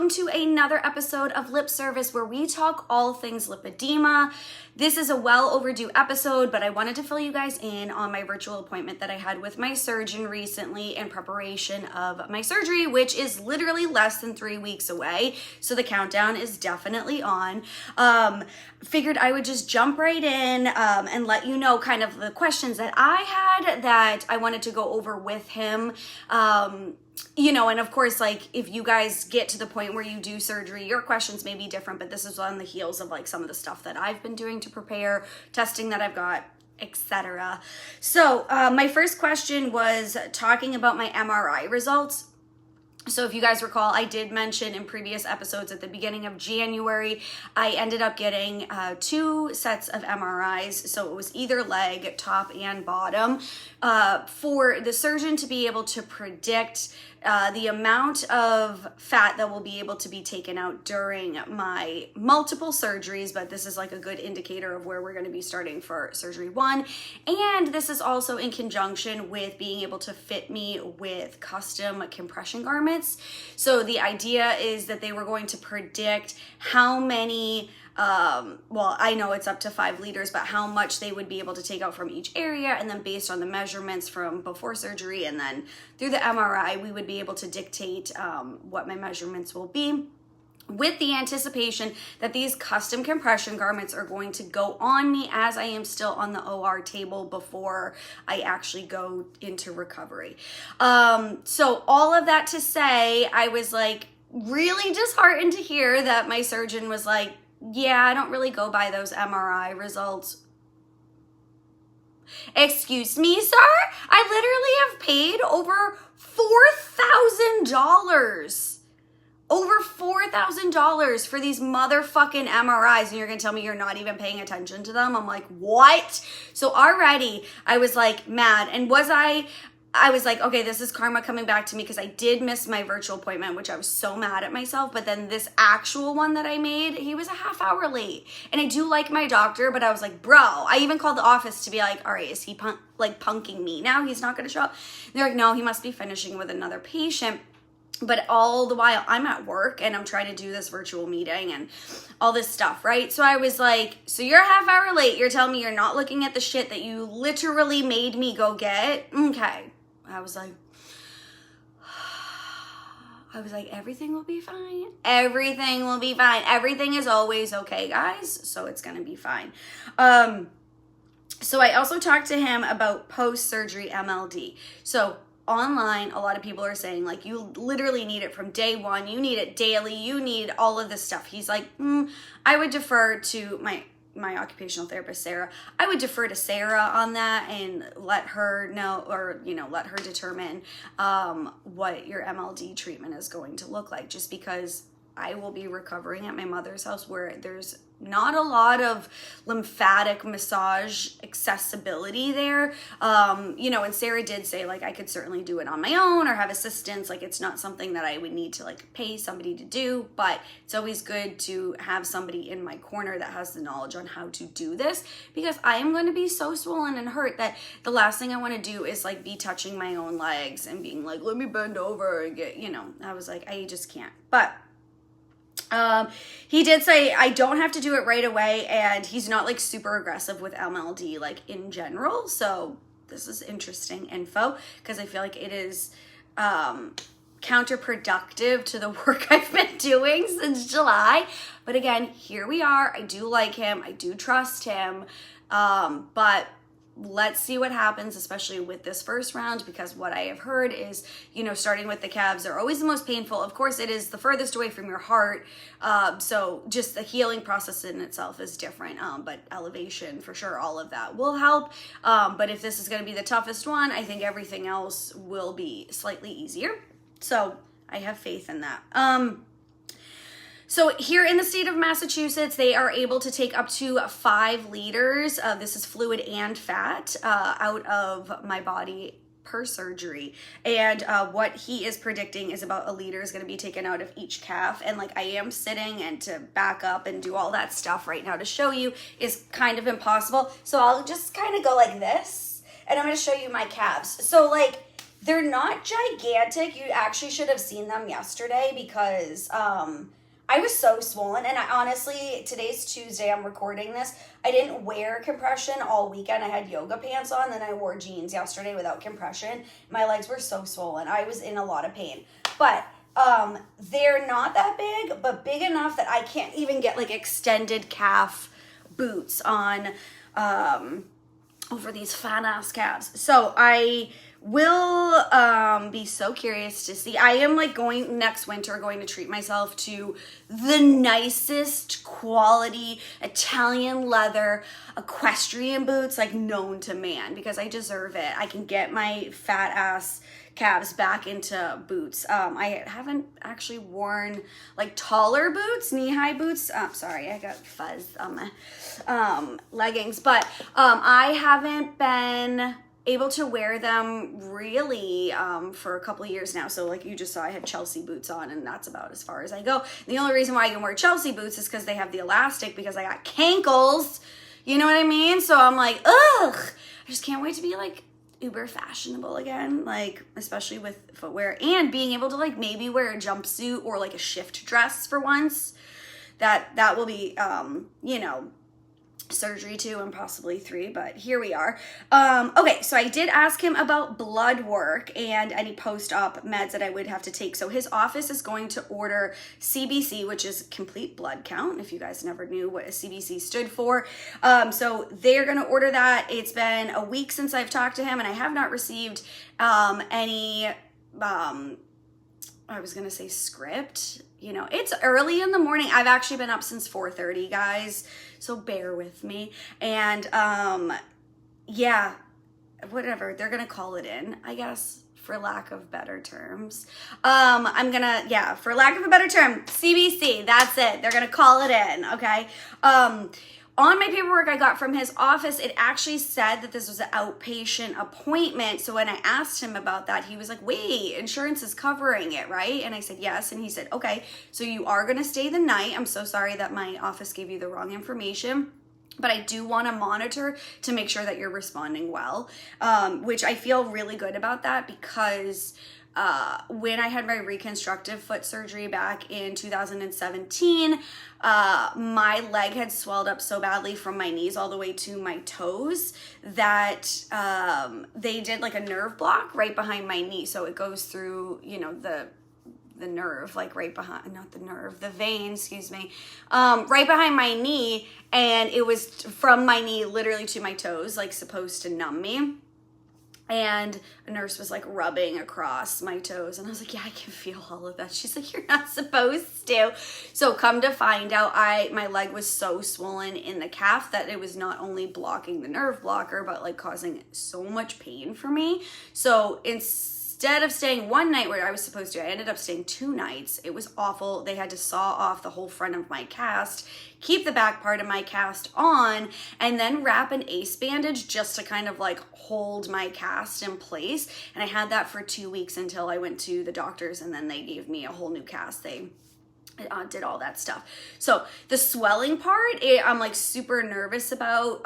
welcome to another episode of Lip Service where we talk all things lipedema. This is a well overdue episode, but I wanted to fill you guys in on my virtual appointment that I had with my surgeon recently in preparation of my surgery, which is literally less than 3 weeks away. So the countdown is definitely on. Figured I would just jump right in and let you know kind of the questions that I had that I wanted to go over with him. You know, and of course, like, if you guys get to the point where you do surgery, your questions may be different, but this is on the heels of like some of the stuff that I've been doing to prepare, testing that I've got, etc. So my first question was talking about my MRI results. So if you guys recall, I did mention in previous episodes at the beginning of January, I ended up getting 2 sets of MRIs. So it was either leg, top and bottom, for the surgeon to be able to predict the amount of fat that will be able to be taken out during my multiple surgeries, but this is like a good indicator of where we're going to be starting for surgery 1. And this is also in conjunction with being able to fit me with custom compression garments. So the idea is that they were going to predict how many well, I know it's up to 5 liters, but how much they would be able to take out from each area. And then based on the measurements from before surgery and then through the MRI, we would be able to dictate what my measurements will be, with the anticipation that these custom compression garments are going to go on me as I am still on the OR table before I actually go into recovery. So all of that to say, I was like really disheartened to hear that my surgeon was like, yeah, I don't really go by those MRI results. Excuse me, sir? I literally have paid over $4,000. Over $4,000 for these motherfucking MRIs, and you're gonna tell me you're not even paying attention to them? I'm like, what? So already I was like mad, and I was like, okay, this is karma coming back to me because I did miss my virtual appointment, which I was so mad at myself. But then this actual one that I made, he was a half hour late. And I do like my doctor, but I was like, bro, I even called the office to be like, all right, is he punking me now? He's not going to show up. And they're like, no, he must be finishing with another patient. But all the while I'm at work and I'm trying to do this virtual meeting and all this stuff, right? So I was like, so you're a half hour late. You're telling me you're not looking at the shit that you literally made me go get? Okay. I was like, everything will be fine. Everything will be fine. Everything is always okay, guys. So it's going to be fine. So I also talked to him about post-surgery MLD. So online, a lot of people are saying like, you literally need it from day 1. You need it daily. You need all of this stuff. He's like, I would defer to my occupational therapist, Sarah. I would defer to Sarah on that and let her know, or, you know, let her determine what your MLD treatment is going to look like, just because I will be recovering at my mother's house where there's not a lot of lymphatic massage accessibility there. You know, and Sarah did say like I could certainly do it on my own or have assistance. Like it's not something that I would need to like pay somebody to do, but it's always good to have somebody in my corner that has the knowledge on how to do this, because I am going to be so swollen and hurt that the last thing I want to do is like be touching my own legs and being like, let me bend over and get, you know, I was like, I just can't. But he did say I don't have to do it right away, and he's not like super aggressive with MLD like in general. So this is interesting info because I feel like it is counterproductive to the work I've been doing since July. But again, here we are. I do like him. I do trust him. But let's see what happens, especially with this first round, because what I have heard is, you know, starting with the calves are always the most painful. Of course, it is the furthest away from your heart. So just the healing process in itself is different. But elevation, for sure, all of that will help. But if this is going to be the toughest one, I think everything else will be slightly easier. So I have faith in that. So here in the state of Massachusetts, they are able to take up to 5 liters, this is fluid and fat, out of my body per surgery. And what he is predicting is about 1 liter is going to be taken out of each calf. And like I am sitting, and to back up and do all that stuff right now to show you is kind of impossible. So I'll just kind of go like this, and I'm going to show you my calves. So like They're not gigantic. You actually should have seen them yesterday because I was so swollen. And I honestly, today's Tuesday, I'm recording this. I didn't wear compression all weekend. I had yoga pants on, then I wore jeans yesterday without compression. My legs were so swollen. I was in a lot of pain. But they're not that big, but big enough that I can't even get like extended calf boots on over these fat ass calves. So I will be so curious to see. I am like next winter going to treat myself to the nicest quality Italian leather equestrian boots like known to man, because I deserve it. I can get my fat ass calves back into boots. I haven't actually worn like taller boots, knee-high boots. Sorry, I got fuzz on my leggings, but I haven't been able to wear them really for a couple of years now. So like you just saw, I had Chelsea boots on, and that's about as far as I go. The only reason why I can wear Chelsea boots is because they have the elastic, because I got cankles. You know what I mean? So I'm like, ugh, I just can't wait to be like uber fashionable again, like especially with footwear, and being able to like maybe wear a jumpsuit or like a shift dress for once. That will be you know, surgery 2 and possibly 3, but here we are. Okay, so I did ask him about blood work and any post-op meds that I would have to take. So his office is going to order CBC, which is complete blood count, if you guys never knew what a CBC stood for. So they're going to order that. It's been a week since I've talked to him, and I have not received any I was going to say script. You know, it's early in the morning. I've actually been up since 4:30, guys, so bear with me. And yeah, whatever, they're gonna call it in, I guess, for lack of better terms. For lack of a better term, CBC, that's it. They're gonna call it in, okay? On my paperwork I got from his office, it actually said that this was an outpatient appointment. So when I asked him about that, he was like, wait, insurance is covering it, right? And I said, yes. And he said, okay, so you are going to stay the night. I'm so sorry that my office gave you the wrong information, but I do want to monitor to make sure that you're responding well, which I feel really good about that, because when I had my reconstructive foot surgery back in 2017, my leg had swelled up so badly from my knees all the way to my toes that they did like a nerve block right behind my knee. So it goes through, you know, the nerve, like right behind, not the nerve, the vein, excuse me, right behind my knee. And it was from my knee literally to my toes, like supposed to numb me. And a nurse was like rubbing across my toes, and I was like, yeah, I can feel all of that. She's like, you're not supposed to. So come to find out, my leg was so swollen in the calf that it was not only blocking the nerve blocker, but like causing so much pain for me. So instead of staying one night where I was supposed to, I ended up staying 2 nights. It was awful. They had to saw off the whole front of my cast, keep the back part of my cast on, and then wrap an ACE bandage just to kind of like hold my cast in place. And I had that for 2 weeks until I went to the doctors, and then they gave me a whole new cast. They did all that stuff. So the swelling part, I'm like super nervous about.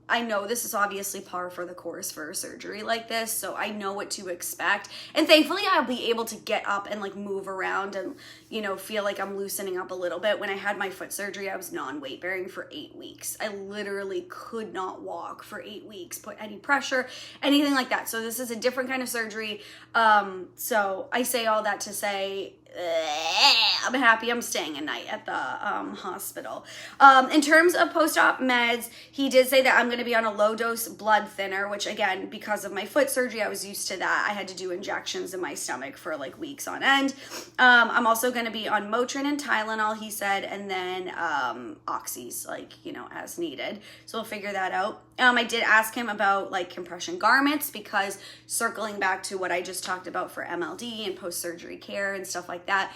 I know this is obviously par for the course for a surgery like this, so I know what to expect. And thankfully I'll be able to get up and like move around and, you know, feel like I'm loosening up a little bit. When I had my foot surgery, I was non-weight bearing for 8 weeks. I literally could not walk for 8 weeks, put any pressure, anything like that. So this is a different kind of surgery. So I say all that to say, I'm happy I'm staying a night at the hospital. In terms of post-op meds, he did say that I'm going to be on a low-dose blood thinner, which again, because of my foot surgery, I was used to that. I had to do injections in my stomach for like weeks on end. I'm also going to be on Motrin and Tylenol, he said, and then oxys, like, you know, as needed. So we'll figure that out. I did ask him about like compression garments, because circling back to what I just talked about for MLD and post-surgery care and stuff like that,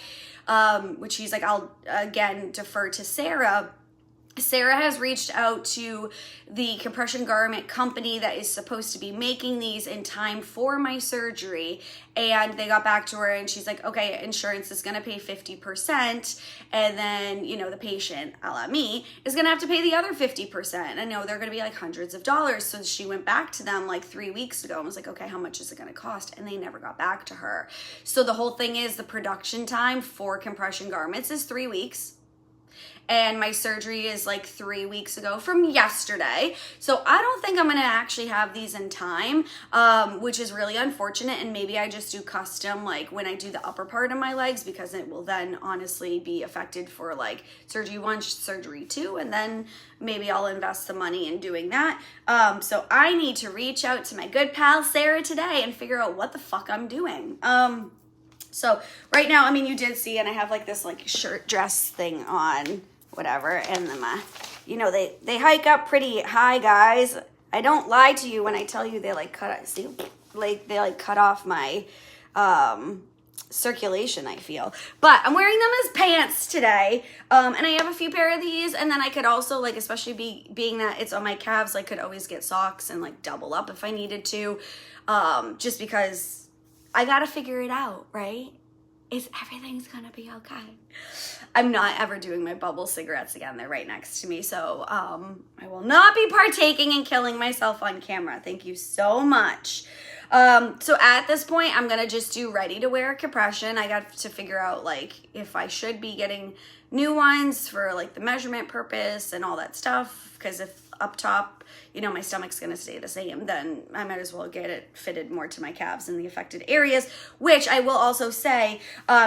which he's like, I'll again defer to Sarah. Sarah has reached out to the compression garment company that is supposed to be making these in time for my surgery, and they got back to her and she's like, okay, insurance is going to pay 50%, and then, you know, the patient, a la me, is going to have to pay the other 50%. I know they're going to be like hundreds of dollars. So she went back to them like 3 weeks ago and was like, okay, how much is it going to cost? And they never got back to her. So the whole thing is the production time for compression garments is 3 weeks. And my surgery is like 3 weeks ago from yesterday. So I don't think I'm gonna actually have these in time, which is really unfortunate. And maybe I just do custom, like when I do the upper part of my legs, because it will then honestly be affected for like surgery 1, surgery 2, and then maybe I'll invest the money in doing that. So I need to reach out to my good pal Sarah today and figure out what the fuck I'm doing. So right now, I mean, you did see, and I have like this like shirt dress thing on, whatever, and then you know, they hike up pretty high, guys. I don't lie to you when I tell you they like cut off my circulation, I feel. But I'm wearing them as pants today, and I have a few pair of these, and then I could also, like, especially being that it's on my calves, I could always get socks and like double up if I needed to, just because I gotta figure it out, right? Everything's gonna be okay. I'm not ever doing my bubble cigarettes again. They're right next to me. So I will not be partaking in killing myself on camera. Thank you so much. So at this point, I'm gonna just do ready to wear compression. I got to figure out like if I should be getting new ones for like the measurement purpose and all that stuff. Because if up top, you know, my stomach's gonna stay the same, then I might as well get it fitted more to my calves in the affected areas, which I will also say,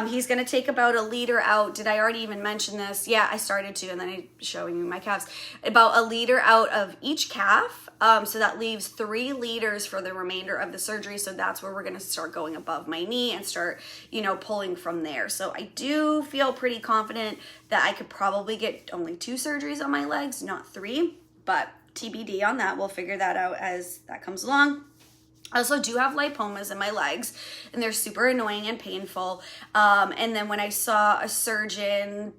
he's gonna take about 1 liter out. Did I already even mention this? Yeah, I started to, and then I'm showing you my calves. About 1 liter out of each calf. So that leaves 3 liters for the remainder of the surgery. So that's where we're gonna start going above my knee and start, you know, pulling from there. So I do feel pretty confident that I could probably get only 2 surgeries on my legs, not 3, but TBD on that. We'll figure that out as that comes along. I also do have lipomas in my legs, and they're super annoying and painful. And then when I saw a surgeon,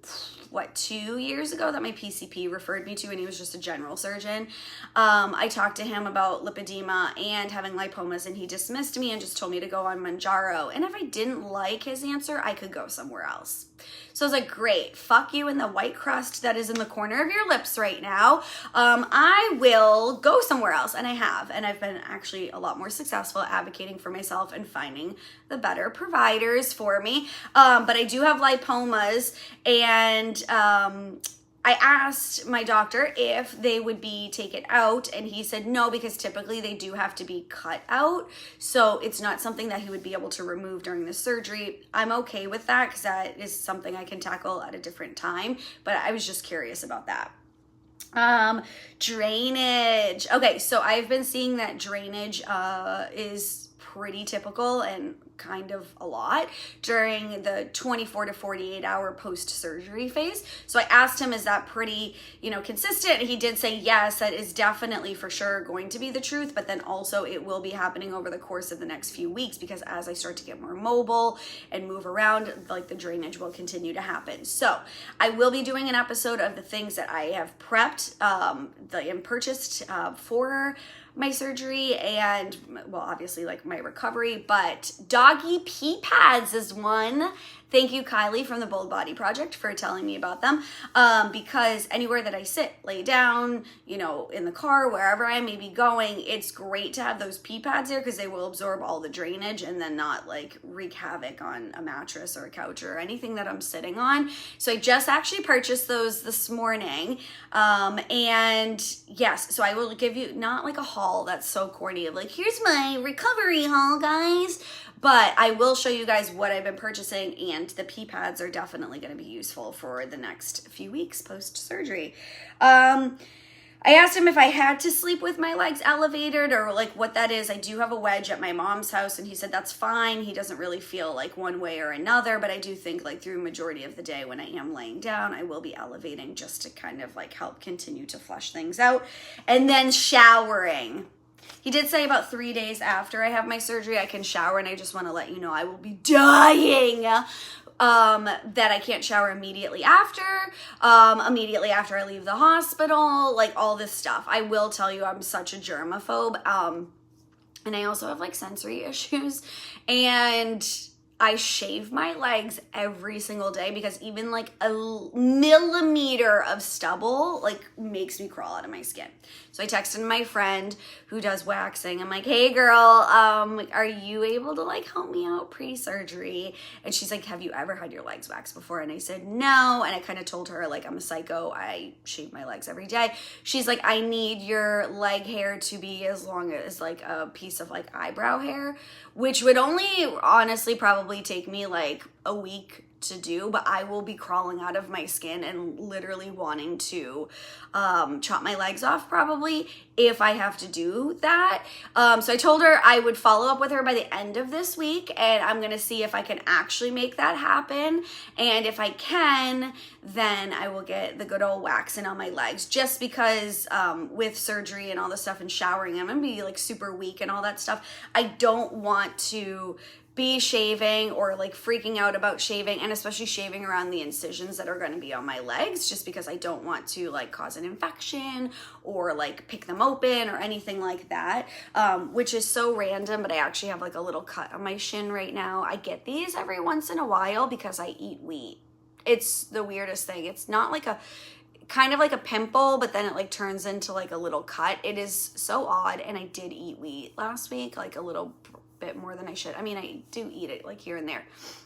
2 years ago that my PCP referred me to, and he was just a general surgeon, I talked to him about lipedema and having lipomas, and he dismissed me and just told me to go on Manjaro. And if I didn't like his answer, I could go somewhere else. So I was like, great, fuck you and the white crust that is in the corner of your lips right now. I will go somewhere else. And I have. And I've been actually a lot more successful at advocating for myself and finding the better providers for me. But I do have lipomas, and I asked my doctor if they would be taken out, and he said no, because typically they do have to be cut out. So it's not something that he would be able to remove during the surgery. I'm okay with that because that is something I can tackle at a different time, but I was just curious about that. Drainage. Okay, so I've been seeing that drainage is pretty typical and kind of a lot during the 24 to 48 hour post-surgery phase. So I asked him, is that pretty, you know, consistent? He did say yes, that is definitely for sure going to be the truth, but then also it will be happening over the course of the next few weeks, because as I start to get more mobile and move around, like the drainage will continue to happen. So I will be doing an episode of the things that I have prepped and purchased for my surgery and, well, obviously like my recovery, but doggy pee pads is one. Thank you, Kylie from the Bold Body Project, for telling me about them, because anywhere that I sit, lay down, you know, in the car, wherever I may be going, it's great to have those pee pads there because they will absorb all the drainage and then not like wreak havoc on a mattress or a couch or anything that I'm sitting on. So I just actually purchased those this morning, and yes, so I will give you not like a haul that's so corny of like, here's my recovery haul, guys. But I will show you guys what I've been purchasing, and the pee pads are definitely going to be useful for the next few weeks post-surgery. I asked him if I had to sleep with my legs elevated or like what that is. I do have a wedge at my mom's house, and he said that's fine. He doesn't really feel like one way or another, but I do think like through majority of the day when I am laying down, I will be elevating just to kind of like help continue to flush things out. And then showering. He did say about 3 days after I have my surgery, I can shower, and I just want to let you know I will be dying that I can't shower immediately after I leave the hospital, like all this stuff. I will tell you, I'm such a germaphobe. And I also have like sensory issues, and I shave my legs every single day because even like a millimeter of stubble like makes me crawl out of my skin. So I texted my friend who does waxing. I'm like, hey girl, are you able to like help me out pre-surgery? And she's like, have you ever had your legs waxed before? And I said, no. And I kind of told her like, I'm a psycho. I shave my legs every day. She's like, I need your leg hair to be as long as like a piece of like eyebrow hair, which would only honestly probably take me like a week to do, but I will be crawling out of my skin and literally wanting to chop my legs off probably if I have to do that. So I told her I would follow up with her by the end of this week, and I'm gonna see if I can actually make that happen. And if I can, then I will get the good old waxing on my legs, just because with surgery and all the stuff and showering, I'm gonna be like super weak and all that stuff. I don't want to be shaving or like freaking out about shaving, and especially shaving around the incisions that are going to be on my legs, just because I don't want to like cause an infection or like pick them open or anything like that, which is so random, but I actually have like a little cut on my shin right now. I get these every once in a while because I eat wheat. It's the weirdest thing. It's not like a kind of like a pimple, but then it like turns into like a little cut. It is so odd. And I did eat wheat last week, like a little bit more than I should. I mean, I do eat it like here and there.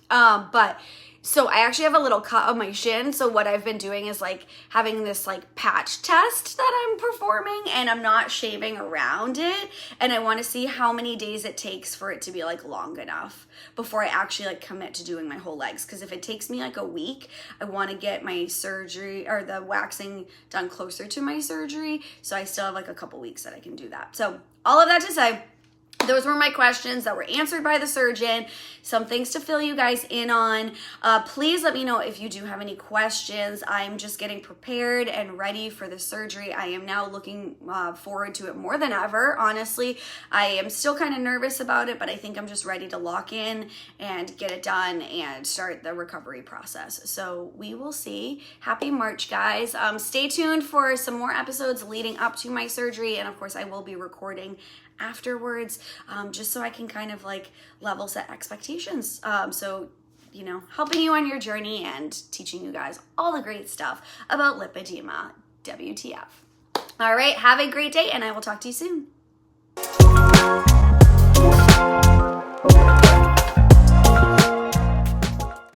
But so I actually have a little cut on my shin. So what I've been doing is like having this like patch test that I'm performing, and I'm not shaving around it. And I want to see how many days it takes for it to be like long enough before I actually like commit to doing my whole legs. Cause if it takes me like a week, I want to get my surgery or the waxing done closer to my surgery. So I still have like a couple weeks that I can do that. So all of that to say, those were my questions that were answered by the surgeon. Some things to fill you guys in on. Please let me know if you do have any questions. I'm just getting prepared and ready for the surgery. I am now looking forward to it more than ever. Honestly, I am still kind of nervous about it, but I think I'm just ready to lock in and get it done and start the recovery process. So we will see. Happy March, guys. Stay tuned for some more episodes leading up to my surgery. And of course, I will be recording afterwards, just so I can kind of like level set expectations. So, you know, helping you on your journey and teaching you guys all the great stuff about lipedema. WTF. All right, have a great day, and I will talk to you soon.